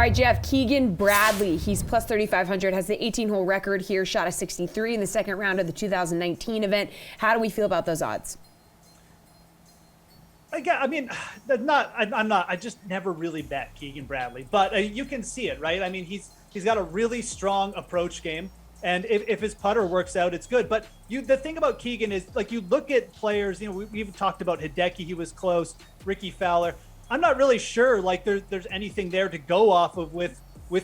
All right, Geoff, Keegan Bradley, he's plus 3,500, has the 18-hole record here, shot a 63 in the second round of the 2019 event. How do we feel about those odds? I mean, I just never really bet Keegan Bradley, but you can see it, right? I mean, he's got a really strong approach game, and if his putter works out, it's good. But the thing about Keegan is, like, you look at players, we've talked about Hideki, he was close, Ricky Fowler. I'm not really sure, like, there's anything there to go off of with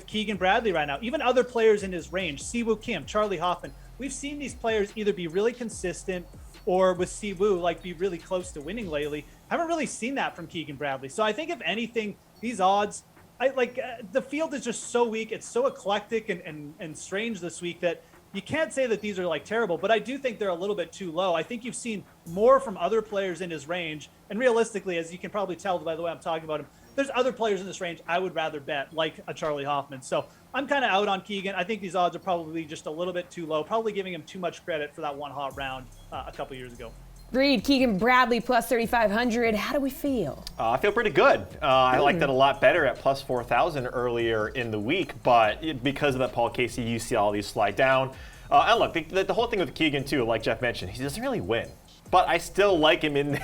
Keegan Bradley right now. Even other players in his range, Siwoo Kim, Charlie Hoffman, we've seen these players either be really consistent or with Siwoo, like, be really close to winning lately. Haven't really seen that from Keegan Bradley. So I think if anything, these odds, the field is just so weak. It's so eclectic and strange this week that you can't say that these are like terrible, but I do think they're a little bit too low. I think you've seen more from other players in his range. And realistically, as you can probably tell by the way I'm talking about him, there's other players in this range I would rather bet, like a Charlie Hoffman. So I'm kind of out on Keegan. I think these odds are probably just a little bit too low, probably giving him too much credit for that one hot round a couple years ago. Reid, Keegan Bradley plus 3,500. How do we feel? I feel pretty good. I like that a lot better at plus 4,000 earlier in the week, but because of that Paul Casey UCL, slide down. And look, the whole thing with Keegan too, like Geoff mentioned, he doesn't really win. But I still like him in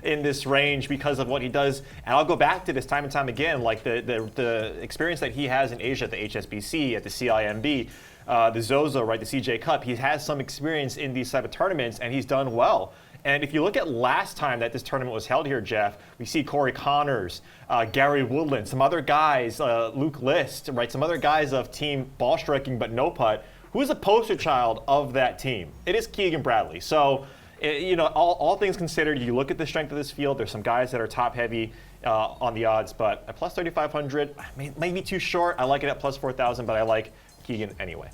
this range because of what he does. And I'll go back to this time and time again, like the experience that he has in Asia at the HSBC, at the CIMB, the ZOZO, right, the CJ Cup. He has some experience in these type of tournaments, and he's done well. And if you look at last time that this tournament was held here, Geoff, we see Corey Connors, Gary Woodland, some other guys, Luke List, right, some other guys of team ball striking but no putt. Who is a poster child of that team? It is Keegan Bradley. So, all things considered, you look at the strength of this field. There's some guys that are top heavy on the odds, but at plus 3,500, maybe too short. I like it at plus 4,000, but I like Keegan anyway.